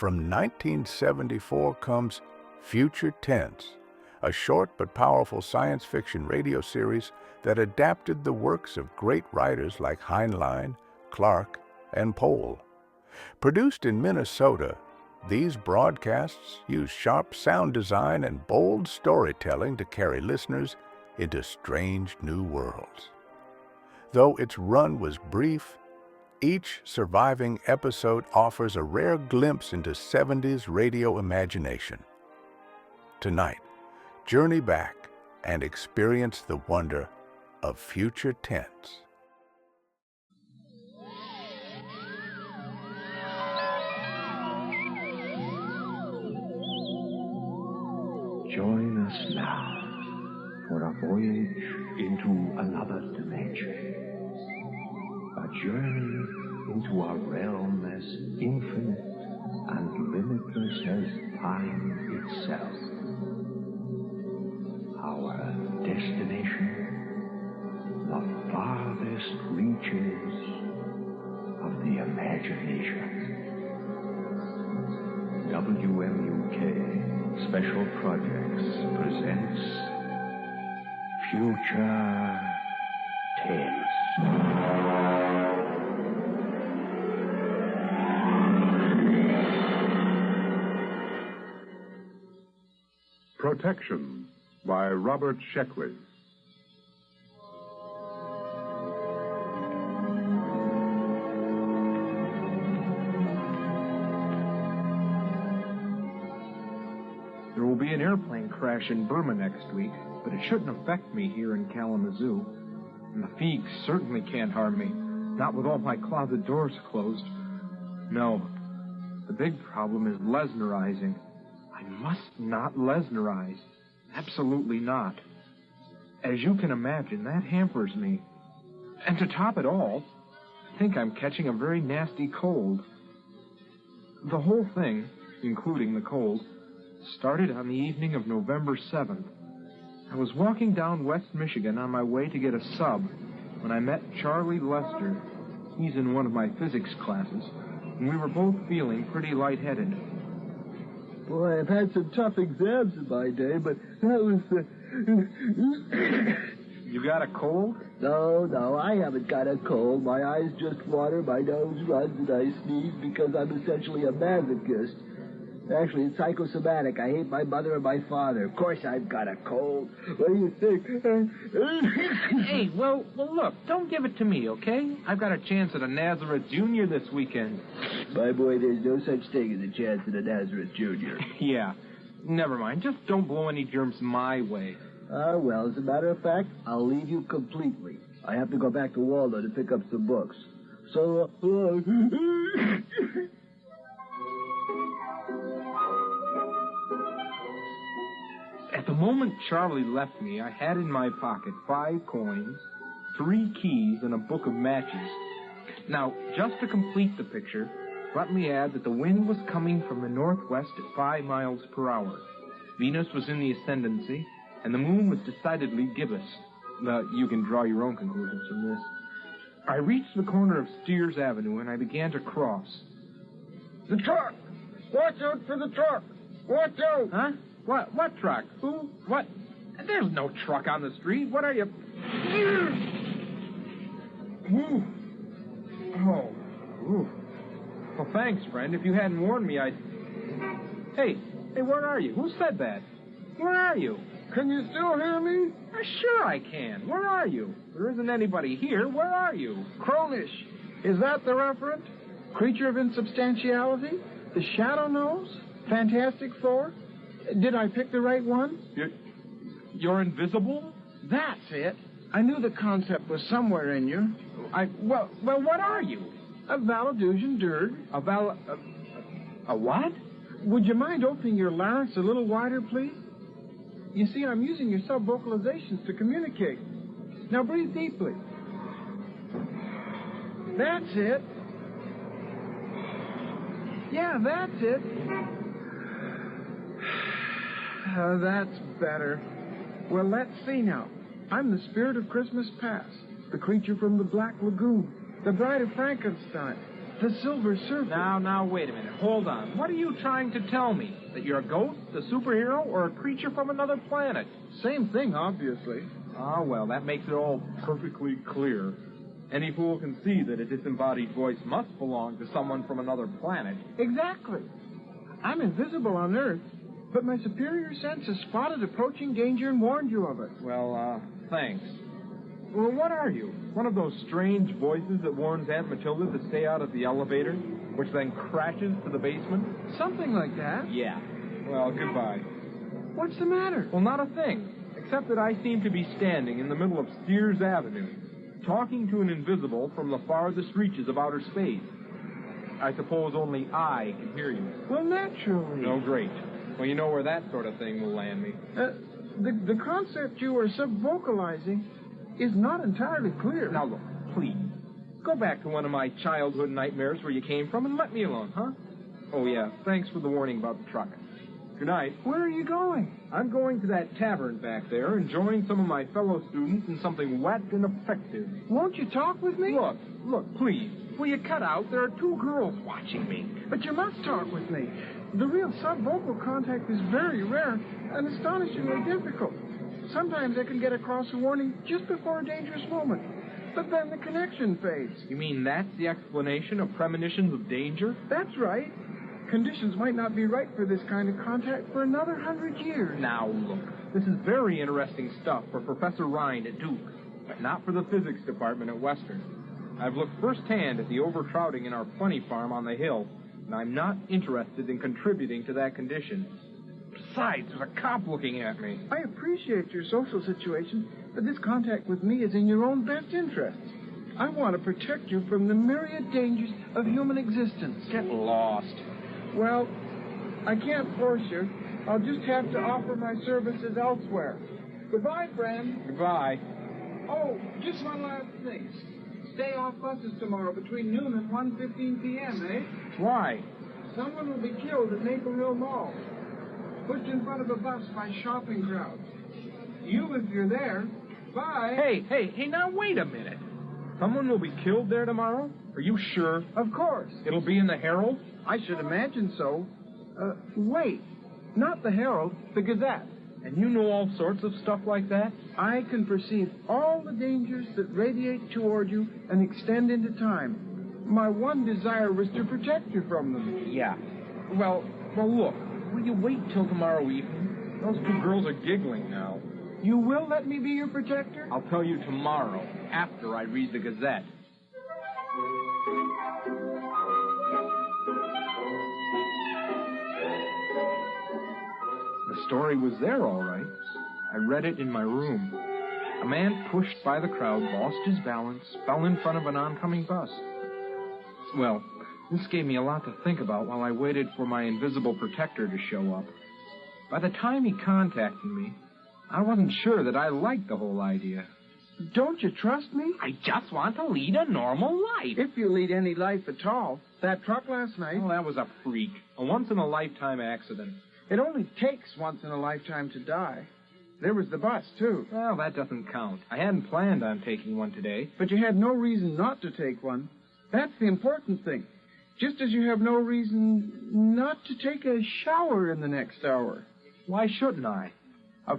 From 1974 comes Future Tense, a short but powerful science fiction radio series that adapted the works of great writers like Heinlein, Clarke, and Pohl. Produced in Minnesota, these broadcasts use sharp sound design and bold storytelling to carry listeners into strange new worlds. Though its run was brief, each surviving episode offers a rare glimpse into 70s radio imagination. Tonight, journey back and experience the wonder of Future Tense. Join us now for a voyage into another dimension. A journey into a realm as infinite and limitless as time itself. Our destination, the farthest reaches of the imagination. WMUK Special Projects presents Future Tense. Protection by Robert Sheckley. There will be an airplane crash in Burma next week, but it shouldn't affect me here in Kalamazoo. And the Feegs certainly can't harm me, not with all my closet doors closed. No, the big problem is Lesnarizing. I must not Lesnarize. Absolutely not. As you can imagine, that hampers me. And to top it all, I think I'm catching a very nasty cold. The whole thing, including the cold, started on the evening of November 7th. I was walking down West Michigan on my way to get a sub when I met Charlie Lester. He's in one of my physics classes, and we were both feeling pretty lightheaded. Boy, I've had some tough exams in my day, but that was You got a cold? No, I haven't got a cold. My eyes just water, my nose runs, and I sneeze because I'm essentially a masochist. Actually, it's psychosomatic. I hate my mother and my father. Of course I've got a cold. What do you think? Hey, well, look, don't give it to me, okay? I've got a chance at a Nazareth Junior this weekend. My boy, there's no such thing as a chance at a Nazareth Junior. Yeah, never mind. Just don't blow any germs my way. Well, as a matter of fact, I'll leave you completely. I have to go back to Waldo to pick up some books. So, At the moment Charlie left me, I had in my pocket 5 coins, 3 keys, and a book of matches. Now, just to complete the picture, let me add that the wind was coming from the northwest at 5 miles per hour. Venus was in the ascendancy, and the moon was decidedly gibbous. You can draw your own conclusions from this. I reached the corner of Steers Avenue, and I began to cross. the truck! Watch out for the truck! Watch out! Huh? What truck? Who? What? There's no truck on the street. What are you... Ooh. Oh. Ooh. Well, thanks, friend. If you hadn't warned me, I'd... Hey, where are you? Who said that? Where are you? Can you still hear me? Sure I can. Where are you? There isn't anybody here. Where are you? Cronish. Is that the referent? Creature of insubstantiality? The Shadow Knows? Fantastic Four? Did I pick the right one? You're invisible? That's it. I knew the concept was somewhere in you. Well, what are you? A Valadusian Dirge. A what? Would you mind opening your larynx a little wider, please? You see, I'm using your sub-vocalizations to communicate. Now breathe deeply. That's it. Yeah, that's it. That's better. Well, let's see now. I'm the spirit of Christmas past, the creature from the Black Lagoon, the bride of Frankenstein, The Silver Surfer. Now, wait a minute. Hold on. What are you trying to tell me? That you're a ghost, a superhero, or a creature from another planet? Same thing, obviously. Ah, well, that makes it all perfectly clear. Any fool can see that a disembodied voice must belong to someone from another planet. Exactly. I'm invisible on Earth, but my superior sense has spotted approaching danger and warned you of it. Well, thanks. Well, what are you? One of those strange voices that warns Aunt Matilda to stay out of the elevator, which then crashes to the basement? Something like that. Yeah. Well, goodbye. What's the matter? Well, not a thing, except that I seem to be standing in the middle of Sears Avenue, talking to an invisible from the farthest reaches of outer space. I suppose only I can hear you. Well, naturally. Oh, great. Well, you know where that sort of thing will land me. The concept you are sub-vocalizing is not entirely clear. Now, look, please. Go back to one of my childhood nightmares where you came from and let me alone, huh? Oh, yeah. Thanks for the warning about the truck. Good night. Where are you going? I'm going to that tavern back there and join some of my fellow students in something wet and effective. Won't you talk with me? Look, please. Will you cut out? There are two girls watching me. But you must talk with me. The real sub-vocal contact is very rare and astonishingly difficult. Sometimes I can get across a warning just before a dangerous moment, but then the connection fades. You mean that's the explanation of premonitions of danger? That's right. Conditions might not be right for this kind of contact for another 100 years. Now, look, this is very interesting stuff for Professor Rhine at Duke, but not for the physics department at Western. I've looked firsthand at the overcrowding in our funny farm on the hill, and I'm not interested in contributing to that condition. Besides, there's a cop looking at me. I appreciate your social situation, but this contact with me is in your own best interests. I want to protect you from the myriad dangers of human existence. Get lost. Well, I can't force you. I'll just have to offer my services elsewhere. Goodbye, friend. Goodbye. Oh, just one last thing. Stay off buses tomorrow between noon and 1:15 p.m., eh? Why? Someone will be killed at Maple Hill Mall. Pushed in front of a bus by shopping crowds. You, if you're there. Bye. Hey, now wait a minute. Someone will be killed there tomorrow? Are you sure? Of course. It'll be in the Herald? I should imagine so. Wait. Not the Herald, the Gazette. And you know all sorts of stuff like that? I can perceive all the dangers that radiate toward you and extend into time. My one desire was to protect you from them. Yeah. Well, look. Will you wait till tomorrow evening? Those two girls are giggling now. You will let me be your protector? I'll tell you tomorrow, after I read the Gazette. The story was there, all right. I read it in my room. A man pushed by the crowd, lost his balance, fell in front of an oncoming bus. Well, this gave me a lot to think about while I waited for my invisible protector to show up. By the time he contacted me, I wasn't sure that I liked the whole idea. Don't you trust me? I just want to lead a normal life. If you lead any life at all. That truck last night... Well, that was a freak. A once-in-a-lifetime accident. It only takes once in a lifetime to die. There was the bus, too. Well, that doesn't count. I hadn't planned on taking one today. But you had no reason not to take one. That's the important thing. Just as you have no reason not to take a shower in the next hour. Why shouldn't I?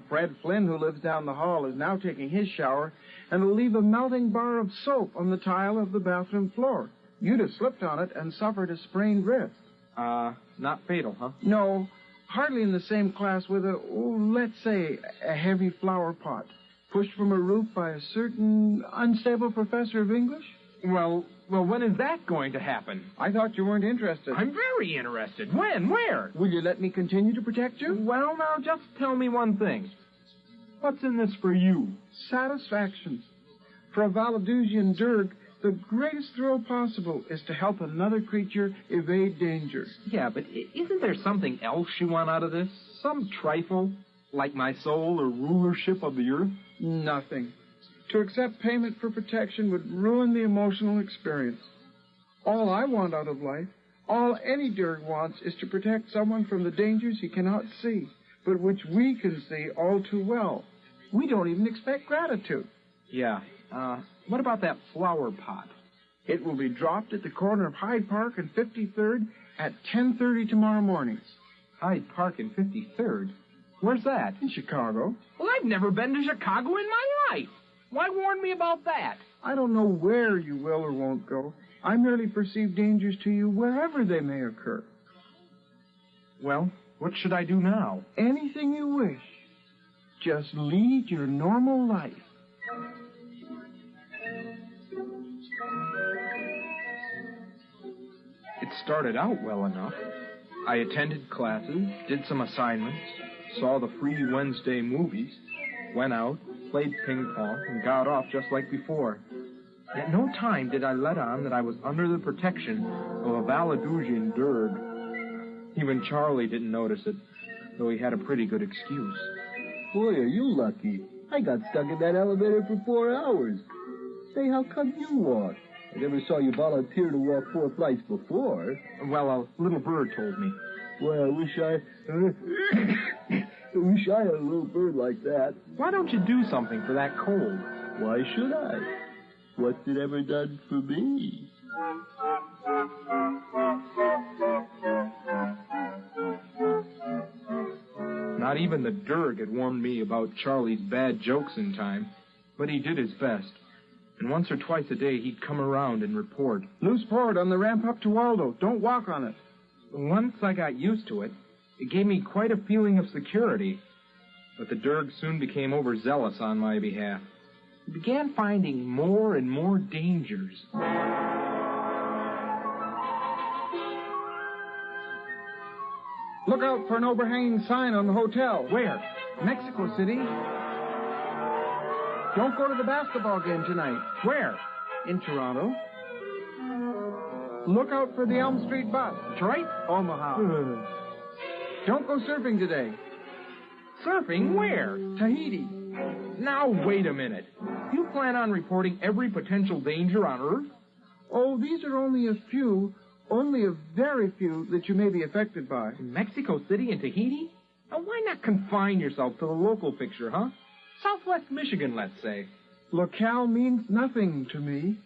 Fred Flynn, who lives down the hall, is now taking his shower and will leave a melting bar of soap on the tile of the bathroom floor. You'd have slipped on it and suffered a sprained wrist. Not fatal, huh? No, hardly in the same class with let's say, a heavy flower pot, pushed from a roof by a certain unstable professor of English. Well, when is that going to happen? I thought you weren't interested. I'm very interested. When? Where? Will you let me continue to protect you? Well, now, just tell me one thing. What's in this for you? Satisfaction. For a Valadusian Dirk, the greatest thrill possible is to help another creature evade danger. Yeah, but isn't there something else you want out of this? Some trifle? Like my soul or rulership of the earth? Nothing. To accept payment for protection would ruin the emotional experience. All I want out of life, all any Dirk wants, is to protect someone from the dangers he cannot see, but which we can see all too well. We don't even expect gratitude. Yeah. What about that flower pot? It will be dropped at the corner of Hyde Park and 53rd at 10:30 tomorrow morning. Hyde Park and 53rd? Where's that? In Chicago. Well, I've never been to Chicago in my life. Why warn me about that? I don't know where you will or won't go. I merely perceive dangers to you wherever they may occur. Well, what should I do now? Anything you wish. Just lead your normal life. It started out well enough. I attended classes, did some assignments, saw the free Wednesday movies, went out, played ping pong, and got off just like before. At no time did I let on that I was under the protection of a Valadusian Derg. Even Charlie didn't notice it, though he had a pretty good excuse. Boy, are you lucky. I got stuck in that elevator for 4 hours. Say, how come you walk? I never saw you volunteer to walk 4 flights before. Well, a little bird told me. Well, I wish I had a little bird like that. Why don't you do something for that cold? Why should I? What's it ever done for me? Not even the Derg had warned me about Charlie's bad jokes in time, but he did his best. And once or twice a day, he'd come around and report. Loose board on the ramp up to Waldo. Don't walk on it. Once I got used to it, it gave me quite a feeling of security. But the Derg soon became overzealous on my behalf. He began finding more and more dangers. Look out for an overhanging sign on the hotel. Where? Mexico City. Don't go to the basketball game tonight. Where? In Toronto. Look out for the Elm Street bus. Detroit? Omaha. Don't go surfing today. Surfing where? Tahiti. Now, wait a minute. You plan on reporting every potential danger on Earth? Oh, these are only a few, only a very few that you may be affected by. In Mexico City and Tahiti? Now, why not confine yourself to the local picture, huh? Southwest Michigan, let's say. Locale means nothing to me.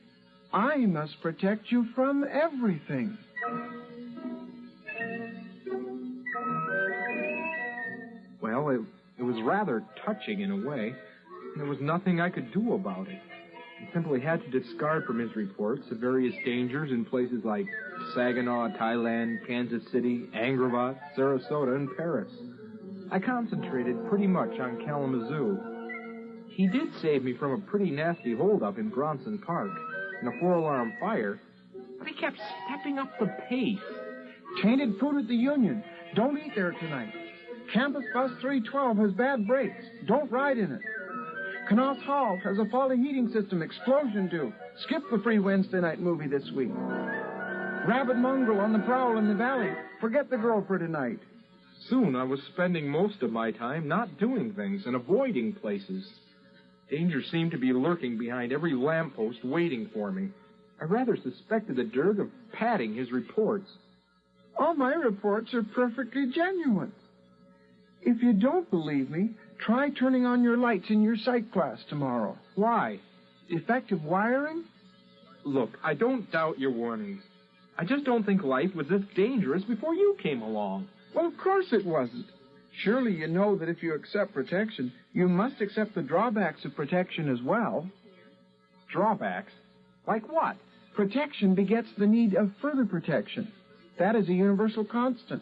I must protect you from everything. Well, it was rather touching in a way. There was nothing I could do about it. I simply had to discard from his reports the various dangers in places like Saginaw, Thailand, Kansas City, Angrovot, Sarasota, and Paris. I concentrated pretty much on Kalamazoo. He did save me from a pretty nasty holdup in Bronson Park and a 4-alarm fire, but he kept stepping up the pace. Tainted food at the Union. Don't eat there tonight. Campus Bus 312 has bad brakes. Don't ride in it. Knoss Hall has a faulty heating system. Explosion due. Skip the free Wednesday night movie this week. Rabid mongrel on the prowl in the valley. Forget the girl for tonight. Soon I was spending most of my time not doing things and avoiding places. Danger seemed to be lurking behind every lamppost waiting for me. I rather suspected the Derg of padding his reports. All my reports are perfectly genuine. If you don't believe me, try turning on your lights in your psych class tomorrow. Why? Defective wiring? Look, I don't doubt your warnings. I just don't think life was this dangerous before you came along. Well, of course it wasn't. Surely you know that if you accept protection, you must accept the drawbacks of protection as well. Drawbacks? Like what? Protection begets the need of further protection. That is a universal constant.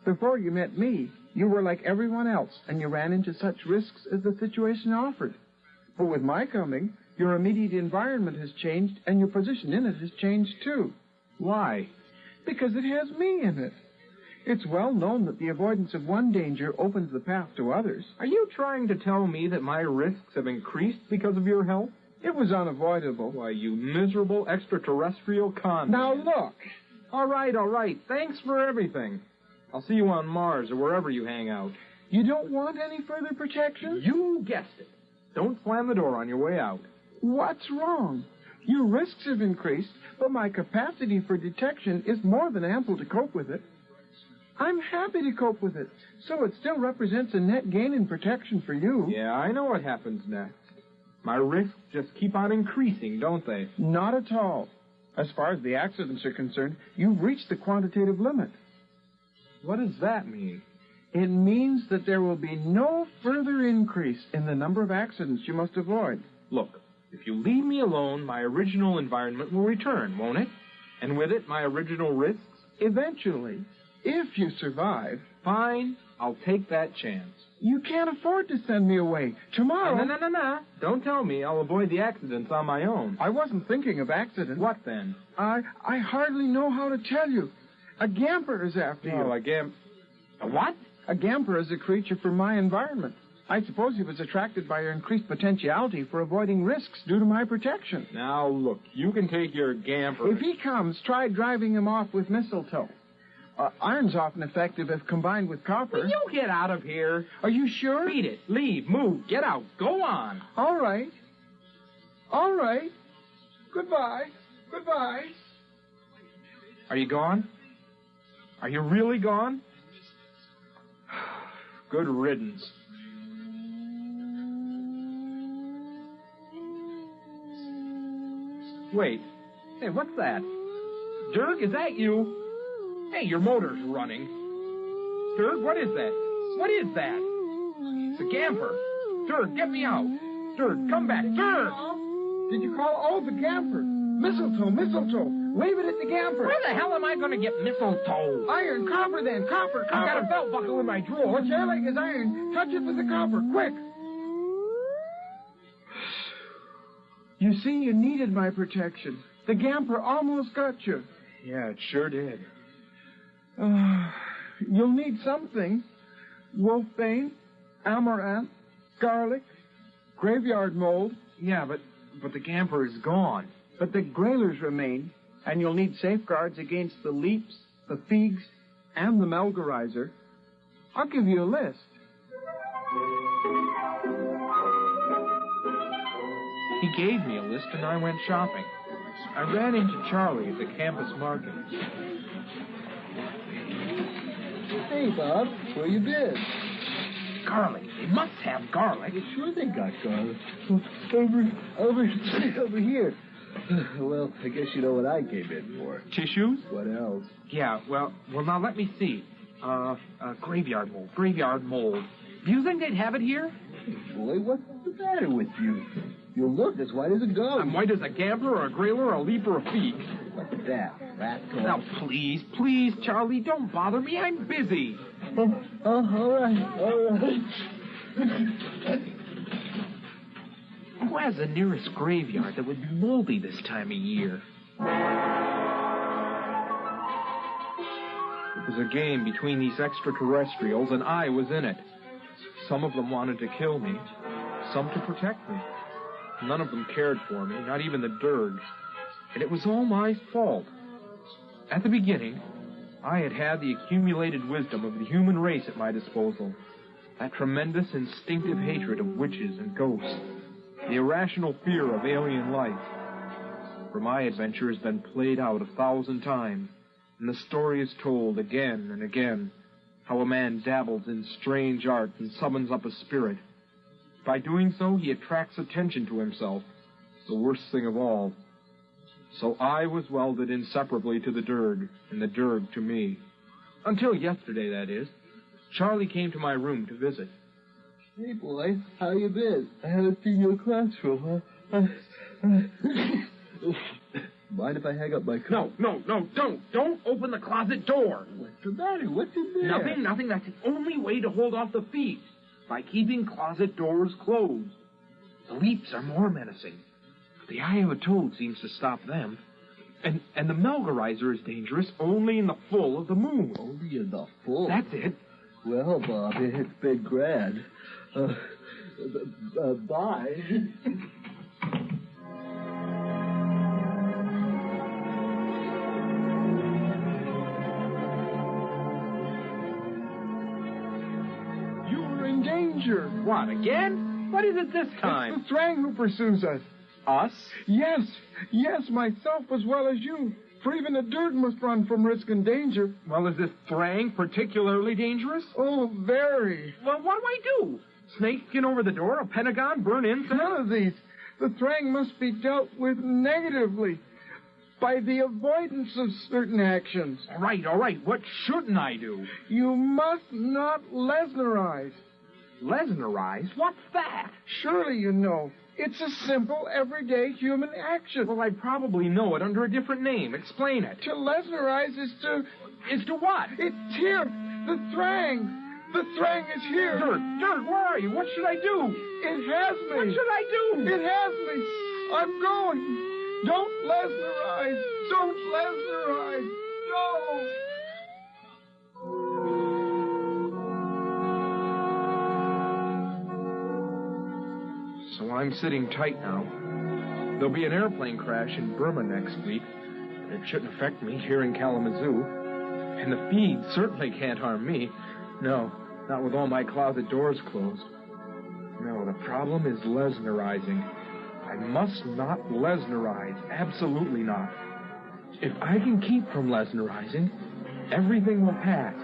Before you met me, you were like everyone else, and you ran into such risks as the situation offered. But with my coming, your immediate environment has changed, and your position in it has changed too. Why? Because it has me in it. It's well known that the avoidance of one danger opens the path to others. Are you trying to tell me that my risks have increased because of your help? It was unavoidable. Why, you miserable extraterrestrial con. Now look. All right. Thanks for everything. I'll see you on Mars or wherever you hang out. You don't want any further protection? You guessed it. Don't slam the door on your way out. What's wrong? Your risks have increased, but my capacity for detection is more than ample to cope with it. I'm happy to cope with it, so it still represents a net gain in protection for you. Yeah, I know what happens next. My risks just keep on increasing, don't they? Not at all. As far as the accidents are concerned, you've reached the quantitative limit. What does that mean? It means that there will be no further increase in the number of accidents you must avoid. Look, if you leave me alone, my original environment will return, won't it? And with it, my original risks? Eventually, if you survive... Fine, I'll take that chance. You can't afford to send me away. Tomorrow... No. Don't tell me I'll avoid the accidents on my own. I wasn't thinking of accidents. What then? I hardly know how to tell you. A gamper is after you. Oh, a what? A gamper is a creature from my environment. I suppose he was attracted by your increased potentiality for avoiding risks due to my protection. Now, look, you can take your gamper... If he comes, try driving him off with mistletoe. Iron's often effective if combined with copper. Will you get out of here? Are you sure? Beat it. Leave. Move. Get out. Go on. All right. Goodbye. Are you gone? Are you really gone? Good riddance. Wait. Hey, what's that? Dirk, is that you? Hey, your motor's running. Dirk, what is that? What is that? It's a gamper. Dirk, get me out. Dirk, come back. Dirk! Did you call? Oh, the gamper. Mistletoe. Wave it at the gamper. Where the hell am I going to get mistletoe? Iron, copper then. Copper. I've got a belt buckle in my drawer. What's your leg is iron. Touch it with the copper. Quick. You see, you needed my protection. The gamper almost got you. Yeah, it sure did. You'll need something. Wolfbane, amaranth, garlic, graveyard mold. Yeah, but the gamper is gone. But the grailers remain, and you'll need safeguards against the leaps, the figs, and the melgarizer. I'll give you a list. He gave me a list and I went shopping. I ran into Charlie at the campus market. Hey, Bob, where you been? Garlic. They must have garlic. Sure they got garlic. Over here. Well, I guess you know what I came in for. Tissues? What else? Yeah, well, now let me see. Graveyard mold. Do you think they'd have it here? Boy, what's the matter with you? You look as white as a ghost. I'm white as a gamper or a grailer or a leap or a feek. What's that? Rat talk? Now, please, Charlie, don't bother me. I'm busy. All right. Who has the nearest graveyard that would be moldy this time of year? It was a game between these extraterrestrials, and I was in it. Some of them wanted to kill me, some to protect me. None of them cared for me, not even the Derg. And it was all my fault. At the beginning, I had the accumulated wisdom of the human race at my disposal. That tremendous instinctive hatred of witches and ghosts. The irrational fear of alien life. For my adventure has been played out 1,000 times, and the story is told again and again, how a man dabbles in strange art and summons up a spirit. By doing so, he attracts attention to himself, the worst thing of all. So I was welded inseparably to the Derg, and the Derg to me. Until yesterday, that is. Charlie came to my room to visit. Hey, boy, how you been? I haven't seen you in classroom, huh? Mind if I hang up my coat? No, don't. Don't open the closet door. What's the matter? What's in there? Nothing. That's the only way to hold off the thieves, by keeping closet doors closed. The leaps are more menacing. The eye of a toad seems to stop them. And the melgarizer is dangerous only in the full of the moon. Only in the full? That's it. Well, Bob, it's been grand. Bye. You're in danger. What, again? What is it this time? It's the Thrang who pursues us. Us? Yes, myself as well as you. For even the Derg must run from risk and danger. Well, is this Thrang particularly dangerous? Oh, very. Well, what do I do? Snake skin over the door, a pentagon, burn incense? None of these. The Thrang must be dealt with negatively. by the avoidance of certain actions. All right. What shouldn't I do? You must not Lesnerize. Lesnerize? What's that? Surely you know. It's a simple, everyday human action. Well, I probably know it under a different name. Explain it. To Lesnerize is to... Is to what? It's here. The Thrang. The Thrang is here. Dirk, where are you? What should I do? It has me. What should I do? It has me. I'm going. Don't Lesnerize. Don't Lesnerize. No. So I'm sitting tight now. There'll be an airplane crash in Burma next week. It shouldn't affect me here in Kalamazoo. And the feed certainly can't harm me. No, not with all my closet doors closed. No, the problem is Lesnerizing. I must not Lesnerize. Absolutely not. If I can keep from Lesnerizing, everything will pass,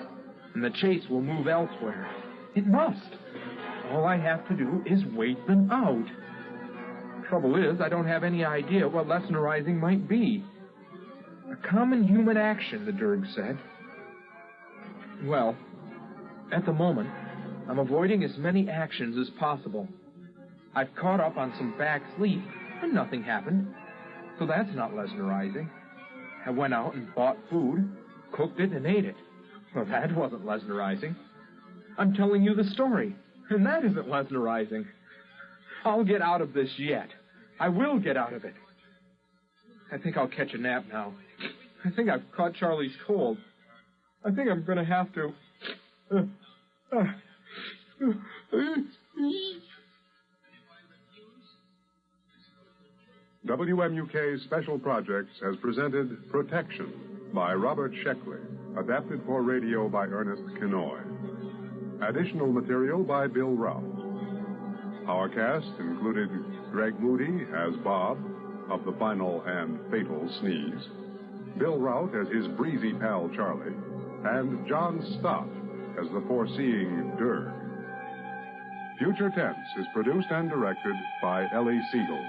and the chase will move elsewhere. It must. All I have to do is wait them out. Trouble is, I don't have any idea what Lesnerizing might be. A common human action, the Derg said. Well, at the moment, I'm avoiding as many actions as possible. I've caught up on some back sleep, and nothing happened. So that's not Lesnerizing. I went out and bought food, cooked it, and ate it. Well, that wasn't Lesnerizing. I'm telling you the story, and that isn't Lesnerizing. I'll get out of this yet. I will get out of it. I think I'll catch a nap now. I think I've caught Charlie's cold. I think I'm going to have to... WMUK Special Projects has presented Protection by Robert Sheckley, adapted for radio by Ernest Kinoy. Additional material by Bill Rout. Our cast included Greg Moody as Bob, of the final and fatal sneeze, Bill Rout as his breezy pal Charlie, and John Stott as the foreseeing Derg. Future Tense is produced and directed by Ellie Siegel.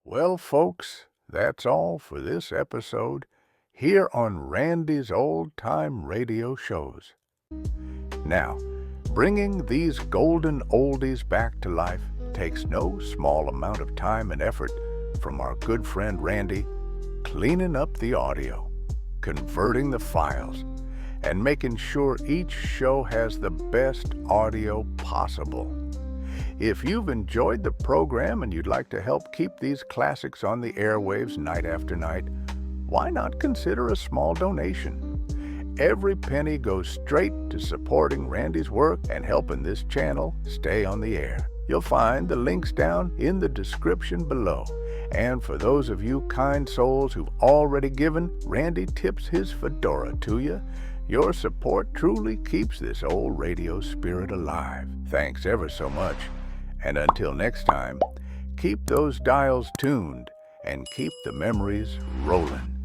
Well, folks, that's all for this episode here on Randy's Old Time Radio Shows. Now, bringing these golden oldies back to life takes no small amount of time and effort from our good friend Randy, cleaning up the audio, converting the files, and making sure each show has the best audio possible. If you've enjoyed the program and you'd like to help keep these classics on the airwaves night after night, why not consider a small donation? Every penny goes straight to supporting Randy's work and helping this channel stay on the air. You'll find the links down in the description below. And for those of you kind souls who've already given, Randy tips his fedora to you. Your support truly keeps this old radio spirit alive. Thanks ever so much. And until next time, keep those dials tuned and keep the memories rolling.